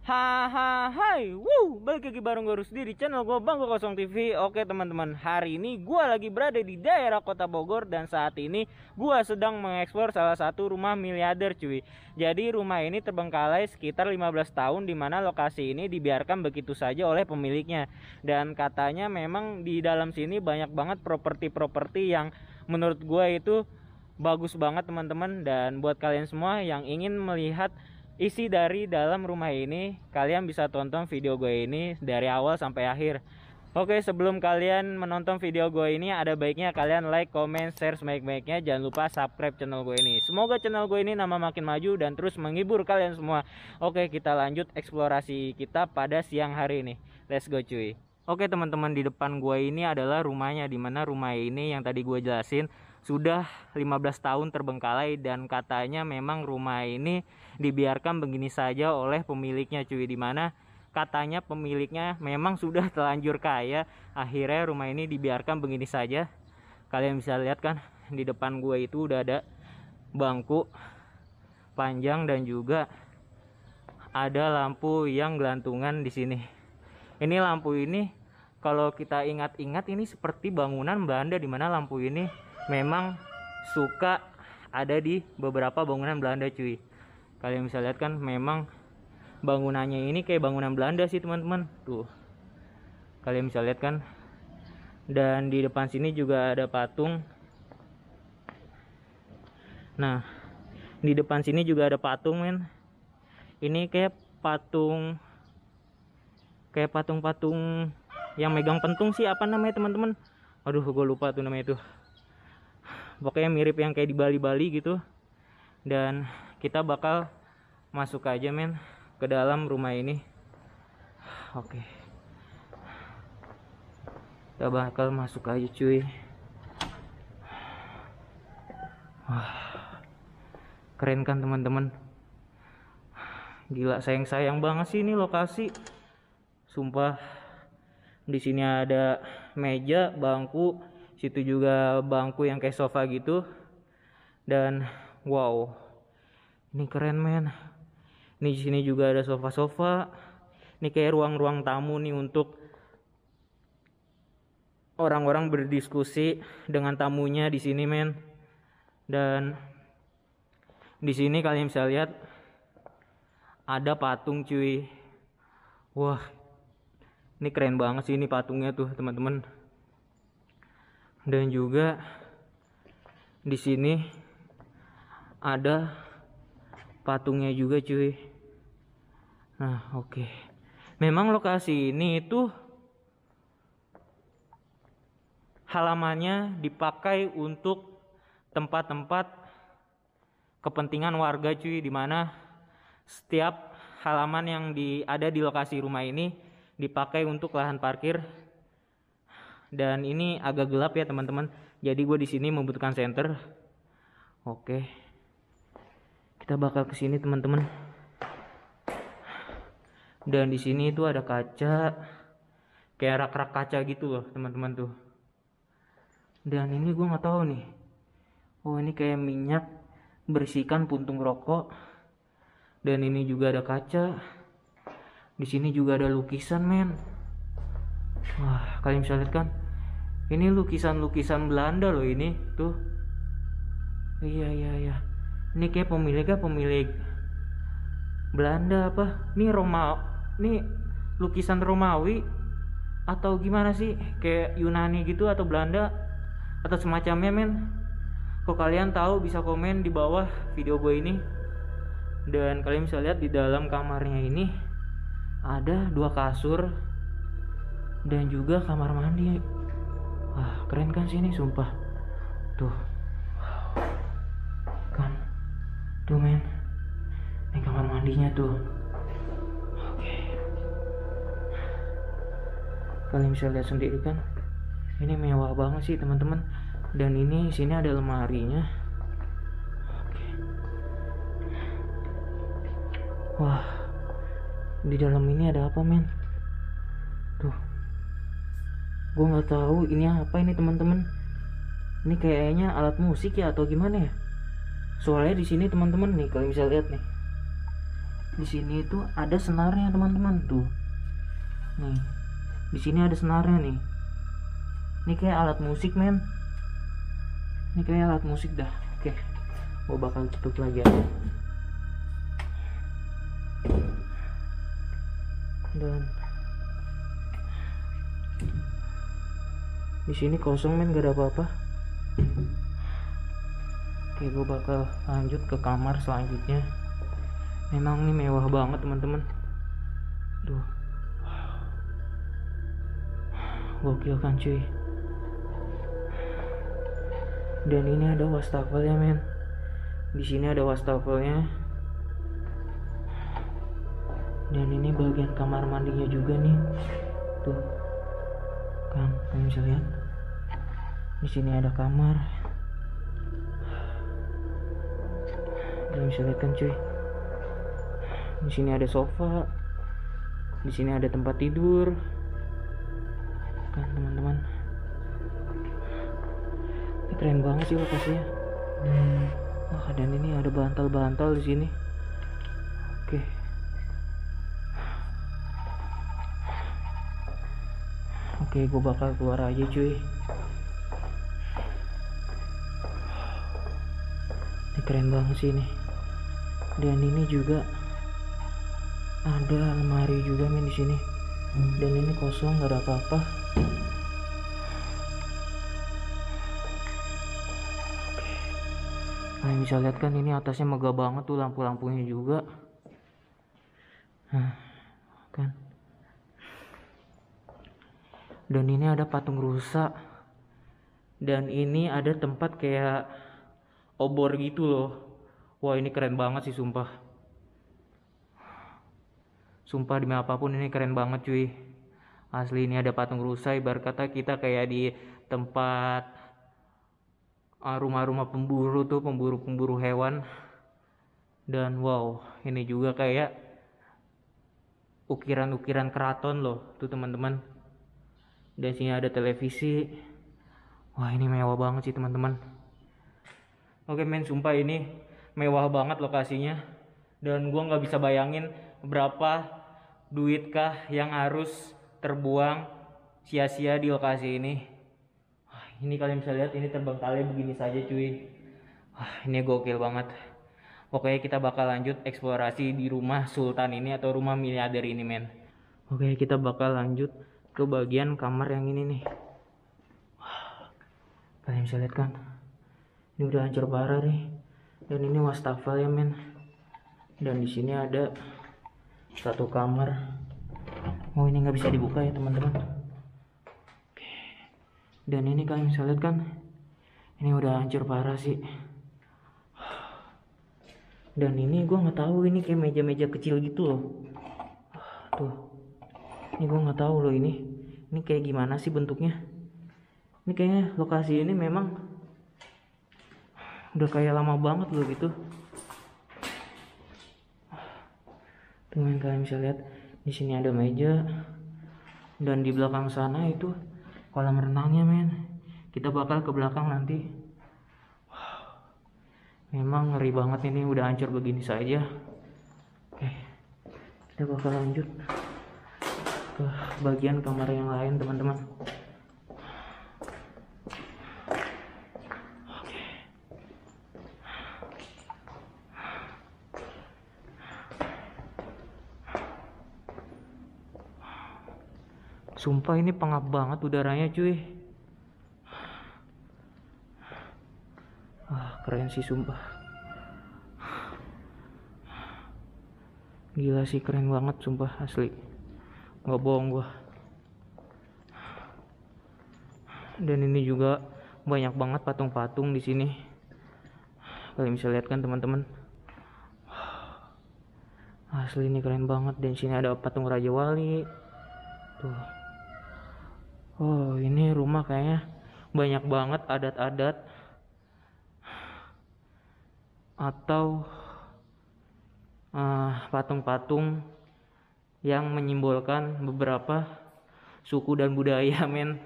Hai, balik lagi bareng gue Rusdi di channel gue Bangku Kosong TV. Oke teman-teman, hari ini gue lagi berada di daerah kota Bogor. Dan saat ini gue sedang mengeksplor salah satu rumah miliarder cuy. Jadi rumah ini terbengkalai sekitar 15 tahun, dimana lokasi ini dibiarkan begitu saja oleh pemiliknya. Dan katanya memang di dalam sini banyak banget properti-properti yang menurut gue itu bagus banget teman-teman. Dan buat kalian semua yang ingin melihat isi dari dalam rumah ini, kalian bisa tonton video gue ini dari awal sampai akhir. Oke, sebelum kalian menonton video gue ini, ada baiknya kalian like, comment, share sebaik-baiknya. Jangan lupa subscribe channel gue ini. Semoga channel gue ini nama makin maju dan terus menghibur kalian semua. Oke, kita lanjut eksplorasi kita pada siang hari ini. Let's go cuy. Oke teman-teman, di depan gue ini adalah rumahnya, dimana rumah ini yang tadi gue jelasin sudah 15 tahun terbengkalai. Dan katanya memang rumah ini dibiarkan begini saja oleh pemiliknya cuy, dimana katanya pemiliknya memang sudah terlanjur kaya. Akhirnya rumah ini dibiarkan begini saja. Kalian bisa lihat kan, di depan gue itu udah ada bangku panjang dan juga ada lampu yang gelantungan di sini. Ini lampu ini kalau kita ingat-ingat ini seperti bangunan Belanda, dimana lampu ini memang suka ada di beberapa bangunan Belanda cuy. Kalian bisa lihat kan, memang bangunannya ini kayak bangunan Belanda sih teman-teman. Tuh, kalian bisa lihat kan. Dan di depan sini juga ada patung. Nah, di depan sini juga ada patung men. Ini kayak patung-patung yang megang pentung sih, apa namanya teman-teman? Aduh, gue lupa tuh namanya tuh. Pokoknya mirip yang kayak di Bali-Bali gitu. Dan kita bakal masuk aja men ke dalam rumah ini. Oke, kita bakal masuk aja cuy. Wah, keren kan teman-teman? Gila, sayang banget sih ini lokasi. Sumpah. Di sini ada meja, bangku, situ juga bangku yang kayak sofa gitu. Dan wow, ini keren men. Ini di sini juga ada sofa-sofa. Ini kayak ruang-ruang tamu nih untuk orang-orang berdiskusi dengan tamunya di sini men. Dan di sini kalian bisa lihat ada patung cuy. Wah, ini keren banget sih ini patungnya tuh teman-teman. Dan juga di sini ada patungnya juga cuy. Nah, oke. Memang lokasi ini itu halamannya dipakai untuk tempat-tempat kepentingan warga cuy, dimana setiap halaman yang ada di lokasi rumah ini dipakai untuk lahan parkir. Dan ini agak gelap ya teman-teman, jadi gue di sini membutuhkan senter. Oke, kita bakal ke sini teman-teman. Dan di sini itu ada kaca, kayak rak-rak kaca gitu loh teman-teman tuh. Dan ini gue nggak tahu nih. Oh, ini kayak minyak bersihkan puntung rokok. Dan ini juga ada kaca. Di sini juga ada lukisan men. Wah, kalian bisa lihat kan? Ini lukisan-lukisan Belanda loh ini tuh. Iya. Ini kayak pemilik Belanda apa? Ini Nih lukisan Romawi atau gimana sih? Kayak Yunani gitu atau Belanda atau semacamnya men. Kok kalian tahu bisa komen di bawah video gue ini. Dan kalian bisa lihat di dalam kamarnya ini ada 2 kasur dan juga kamar mandi. Wah, keren kan sih ini sumpah. Tuh. Kan. Tuh men. Ini kamar mandinya tuh. Oke. Kalian bisa lihat sendiri kan. Ini mewah banget sih teman-teman. Dan ini sini ada lemarinya. Oke. Wah, di dalam ini ada apa men? Tuh, gue nggak tahu ini apa ini teman-teman. Ini kayaknya alat musik ya atau gimana ya? Soalnya di sini teman-teman nih, kalian bisa lihat nih. Di sini itu ada senarnya teman-teman tuh. Nih, di sini ada senarnya nih. Ini kayak alat musik men. Ini kayak alat musik dah. Oke, gua bakal tutup lagi ya. Dan di sini kosong men, gak ada apa-apa. Oke, gue bakal lanjut ke kamar selanjutnya. Memang ini mewah banget teman-teman. Duh, gokil kan cuy. Dan ini ada wastafelnya men. Di sini ada wastafelnya. Dan ini bagian kamar mandinya juga nih. Tuh. Kan, kalian bisa lihat. Di sini ada kamar. Kalian bisa lihat kan cuy. Di sini ada sofa. Di sini ada tempat tidur. Kan teman-teman. Ini keren banget sih lokasinya. Wah, dan ini ada bantal-bantal di sini. Oke. Oke, gue bakal keluar aja cuy. Ini keren banget sih ini. Dan ini juga ada lemari juga men di sini. Dan ini kosong, gak ada apa-apa. Oke. Kalian bisa lihat kan ini atasnya megah banget tuh, lampu-lampunya juga. Nah, kan. Dan ini ada patung rusa. Dan ini ada tempat kayak obor gitu loh. Wah, ini keren banget sih sumpah. Sumpah demi apapun ini keren banget cuy. Asli ini ada patung rusa, ibarat kata kita kayak di tempat rumah-rumah pemburu tuh, pemburu hewan. Dan wow, ini juga kayak ukiran-ukiran keraton loh tuh teman-teman. Dan sini ada televisi. Wah, ini mewah banget sih teman-teman. Oke men, sumpah ini mewah banget lokasinya. Dan gua nggak bisa bayangin berapa duitkah yang harus terbuang sia-sia di lokasi ini. Wah, ini kalian bisa lihat ini terbengkalai begini saja cuy. Wah, ini gokil banget. Pokoknya kita bakal lanjut eksplorasi di rumah sultan ini atau rumah miliarder ini men. Oke, kita bakal lanjut ke bagian kamar yang ini nih. Wah, kalian bisa lihat kan, ini udah hancur parah nih. Dan ini wastafel ya men. Dan di sini ada satu kamar. Oh, ini nggak bisa dibuka ya teman-teman. Oke. Dan ini kalian bisa lihat kan, ini udah hancur parah sih. Dan ini gue nggak tahu, ini kayak meja-meja kecil gitu loh. Tuh. Ini gue nggak tahu loh ini kayak gimana sih bentuknya. Ini kayaknya lokasi ini memang udah kayak lama banget loh gitu. Teman kalian bisa lihat di sini ada meja dan di belakang sana itu kolam renangnya men. Kita bakal ke belakang nanti. Memang ngeri banget ini udah hancur begini saja. Oke, kita bakal lanjut ke bagian kamar yang lain teman-teman. Oke. Sumpah ini pengap banget udaranya cuy. Keren sih sumpah. Gila sih, keren banget sumpah asli. Nggak bohong gua. Dan ini juga banyak banget patung-patung di sini. Kalian bisa lihat kan teman-teman. Asli ini keren banget. Dan sini ada patung Raja Wali. Tuh. Oh, ini rumah kayaknya banyak banget adat-adat atau patung-patung yang menyimbolkan beberapa suku dan budaya men.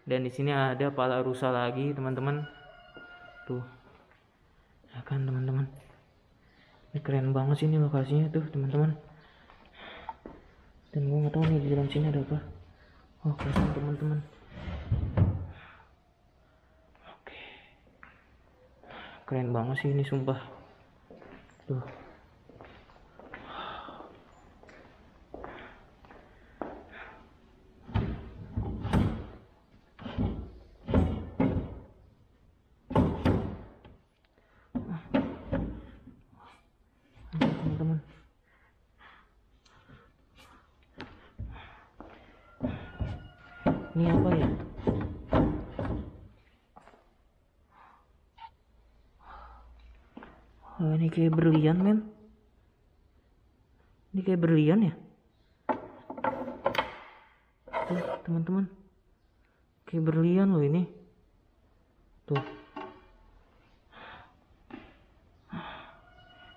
Dan di sini ada pala rusa lagi teman-teman. Tuh, ya kan teman-teman. Ini keren banget sih ini lokasinya tuh teman-teman. Dan gue nggak tahu nih di dalam sini ada apa. Oh keren teman-teman. Oke, keren banget sih ini sumpah. Tuh. Teman-teman, ini apa ya? Oh, ini kayak berlian men. Ini kayak berlian ya. Tuh teman-teman, kayak berlian loh ini. Tuh,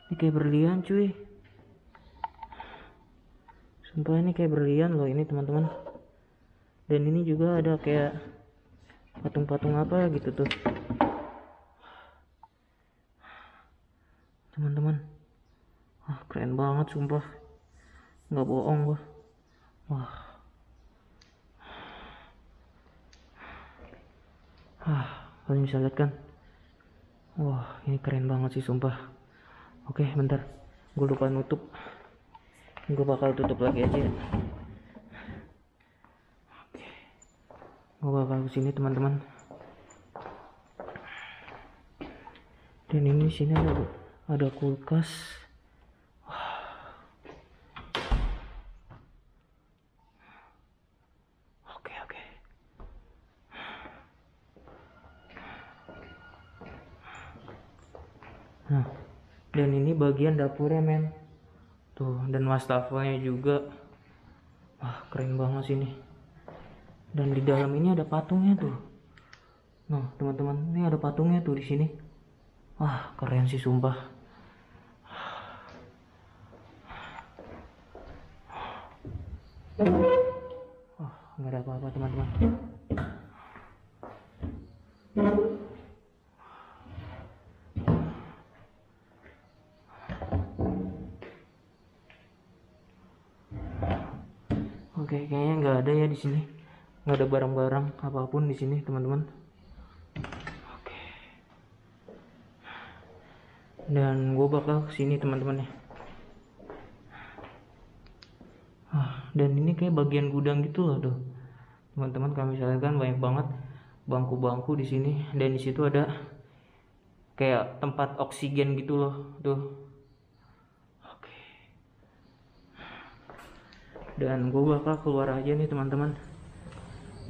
ini kayak berlian cuy. Sumpah ini kayak berlian loh ini teman-teman. Dan ini juga ada kayak patung-patung apa gitu tuh teman-teman. Keren banget sumpah, nggak bohong gua. Wah, kalian bisa lihat kan. Wah ini keren banget sih sumpah. Oke bentar, gue lupa nutup. Gue bakal tutup lagi aja ya. Gue bakal kesini teman-teman. Dan ini sini ada kulkas. Oke. Nah, dan ini bagian dapurnya men. Tuh, dan wastafelnya juga. Wah keren banget sih ini. Dan di dalam ini ada patungnya tuh. Nah teman-teman, ini ada patungnya tuh di sini. Wah keren sih sumpah. Nggak ada apa-apa teman-teman. Oke, kayaknya nggak ada ya di sini. Nggak ada barang-barang apapun di sini teman-teman. Oke. Dan gue bakal kesini teman-teman ya. Dan ini kayak bagian gudang gitu loh tuh teman-teman. Kami misalnya kan banyak banget bangku-bangku di sini, dan di situ ada kayak tempat oksigen gitu loh tuh. Oke. Dan gue bakal keluar aja nih teman-teman.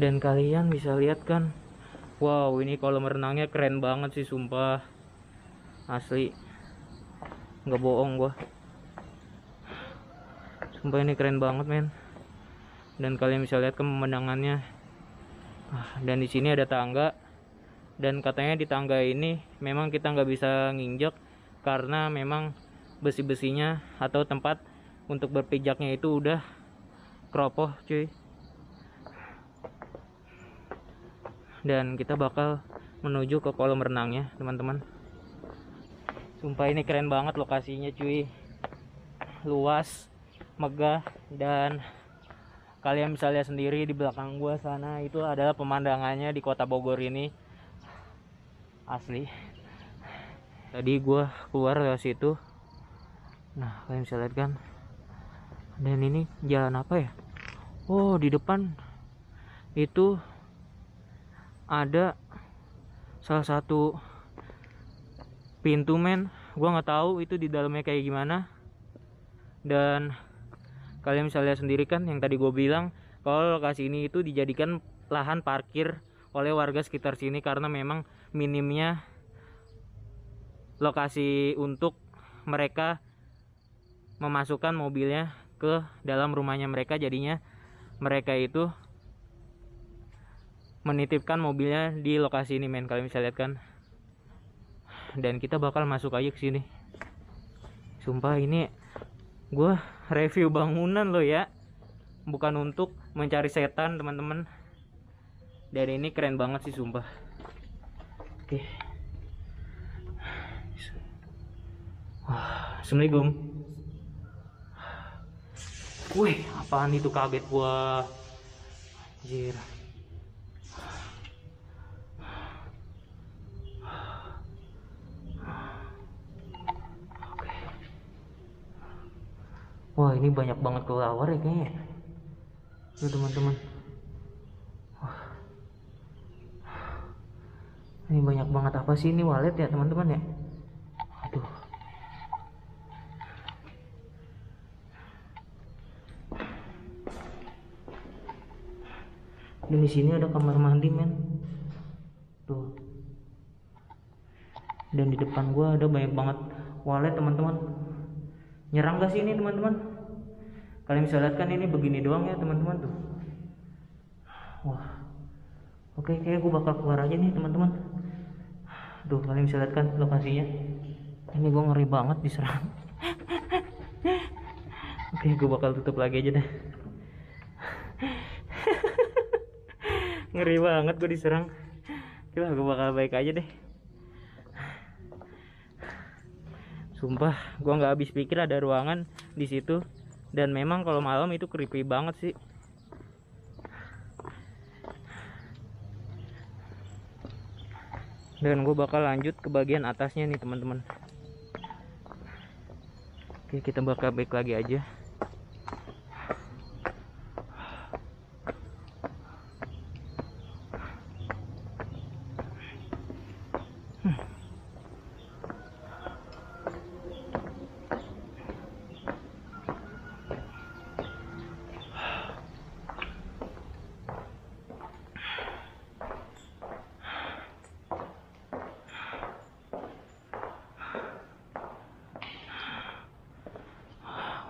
Dan kalian bisa lihat kan, wow ini kolam renangnya keren banget sih sumpah, asli nggak bohong gua, sumpah ini keren banget men. Dan kalian bisa lihat pemandangannya. Dan di sini ada tangga, dan katanya di tangga ini memang kita nggak bisa nginjek karena memang besi-besinya atau tempat untuk berpijaknya itu udah keropoh cuy. Dan kita bakal menuju ke kolam renangnya teman-teman. Sumpah ini keren banget lokasinya cuy, luas, megah, dan kalian bisa lihat sendiri di belakang gua sana itu adalah pemandangannya di kota Bogor ini, asli. Tadi gua keluar dari situ, nah kalian bisa lihat kan. Dan ini jalan apa ya? Oh di depan itu ada salah satu pintu men. Gua nggak tahu itu di dalamnya kayak gimana. Dan kalian bisa lihat sendiri kan yang tadi gue bilang kalau lokasi ini itu dijadikan lahan parkir oleh warga sekitar sini karena memang minimnya lokasi untuk mereka memasukkan mobilnya ke dalam rumahnya mereka. Jadinya mereka itu menitipkan mobilnya di lokasi ini men, kalian bisa lihat kan. Dan kita bakal masuk aja ke sini. Sumpah ini gue review bangunan loh ya, bukan untuk mencari setan teman-teman. Dan ini keren banget sih sumpah. Oke. Wah Assalamualaikum. Wih, apaan itu, kaget gua. Anjir. Oke. Wah, ini banyak banget kelelawar ya kayaknya. Tuh teman-teman. Ini banyak banget apa sih ini, walet ya teman-teman ya. Aduh. Dan di sini ada kamar mandi men. Tuh. Dan di depan gua ada banyak banget walet teman-teman. Nyerang gak sih ini teman-teman? Kalian bisa lihat kan ini begini doang ya teman-teman tuh. Wah. Oke, kayak gue bakal keluar aja nih teman-teman. Tuh, kalian bisa lihat kan lokasinya. Ini gue ngeri banget diserang. Oke, gue bakal tutup lagi aja deh. Ngeri banget gue diserang. Coba gue bakal baik aja deh. Sumpah, gue nggak habis pikir ada ruangan di situ. Dan memang kalau malam itu creepy banget sih. Dan gue bakal lanjut ke bagian atasnya nih teman-teman. Oke, kita bakal baik lagi aja.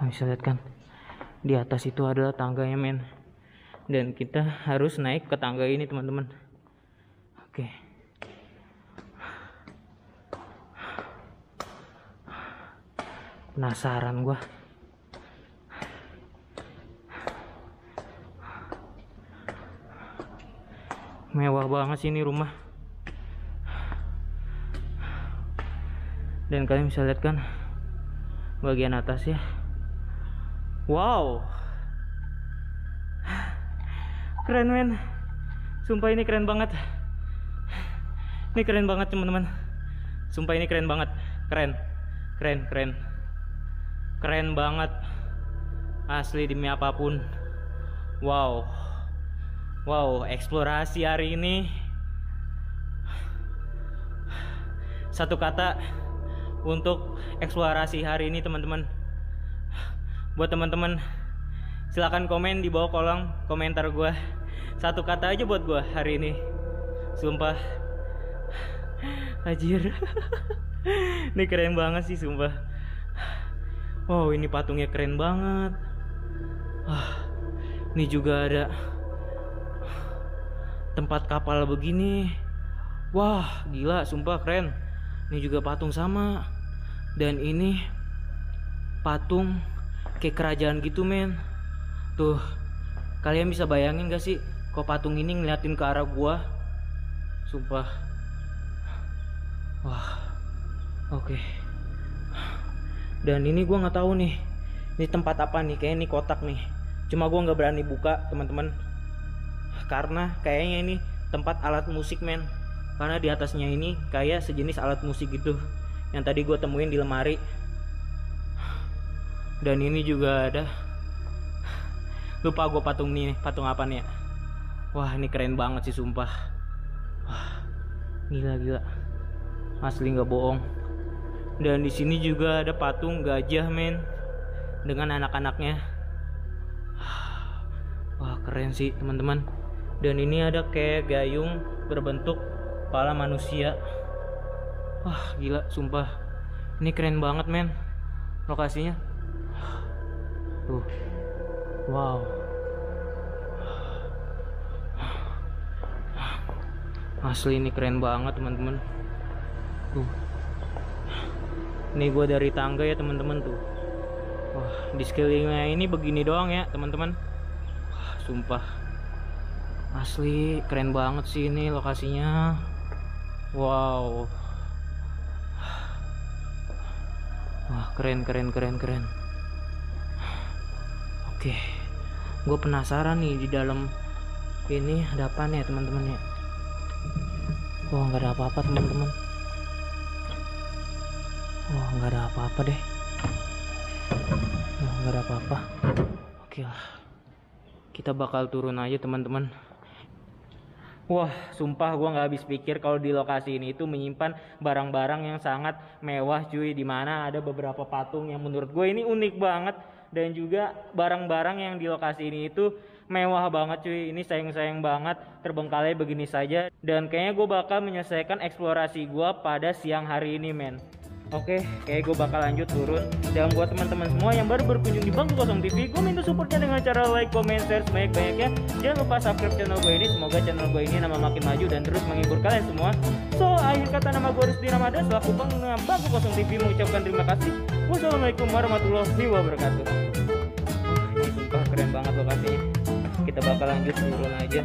Bisa lihat kan di atas itu adalah tangganya men, dan kita harus naik ke tangga ini teman-teman. Oke. Penasaran gua. Mewah banget sih ini rumah. Dan kalian bisa lihat kan bagian atas ya. Wow, keren men. Sumpah ini keren banget. Ini keren banget teman-teman. Sumpah ini keren banget. Keren banget. Asli demi apapun. Wow, eksplorasi hari ini. Satu kata untuk eksplorasi hari ini teman-teman. Buat teman-teman, silakan komen di bawah kolom komentar gue. Satu kata aja buat gue hari ini. Sumpah, anjir. Ini keren banget sih sumpah. Wow, ini patungnya keren banget. Ini juga ada tempat kapal begini. Wah, gila, sumpah keren. Ini juga patung sama. Dan ini patung kayak kerajaan gitu men. Tuh, kalian bisa bayangin gak sih kok patung ini ngeliatin ke arah gua? Sumpah. Wah, oke. Dan ini gua nggak tahu nih, ini tempat apa nih? Kayaknya ini kotak nih. Cuma gua nggak berani buka teman-teman, karena kayaknya ini tempat alat musik men. Karena di atasnya ini kayak sejenis alat musik gitu, yang tadi gua temuin di lemari. Dan ini juga ada, lupa gue patung nih, patung apa nih ya. Wah, ini keren banget sih sumpah. Wah, gila, asli nggak bohong. Dan di sini juga ada patung gajah men, dengan anak-anaknya. Wah, keren sih teman-teman. Dan ini ada kayak gayung berbentuk kepala manusia. Wah, gila sumpah. Ini keren banget men lokasinya. Tuh. Wow. Asli ini keren banget teman-teman. Tuh. Ini gue dari tangga ya teman-teman tuh. Wah, di sekelilingnya ini begini doang ya teman-teman. Wah, sumpah. Asli keren banget sih ini lokasinya. Wow. Wah, keren. Oke, gue penasaran nih di dalam ini ada apa nih teman-teman ya. Wah, nggak ada apa-apa teman-teman. Wah, nggak ada apa-apa deh. Wah, nggak ada apa-apa. Oke lah, kita bakal turun aja teman-teman. Wah, sumpah gue nggak habis pikir kalau di lokasi ini itu menyimpan barang-barang yang sangat mewah cuy. Dimana ada beberapa patung yang menurut gue ini unik banget. Dan juga barang-barang yang di lokasi ini itu mewah banget cuy. Ini sayang-sayang banget terbengkalai begini saja. Dan kayaknya gue bakal menyelesaikan eksplorasi gue pada siang hari ini men. Oke, kayak gue bakal lanjut turun. Dan buat teman-teman semua yang baru berkunjung di Bangku Kosong TV, gue minta supportnya dengan cara like, comment, share sebanyak-banyaknya. Jangan lupa subscribe channel gue ini. Semoga channel gue ini nama makin maju dan terus menghibur kalian semua. So, akhir kata nama gue Rusdi Ramadan selaku pengguna Bangku Kosong TV mengucapkan terima kasih. Wassalamualaikum warahmatullahi wabarakatuh. Ini sumpah keren banget lokasinya. Kita bakal lanjut turun aja.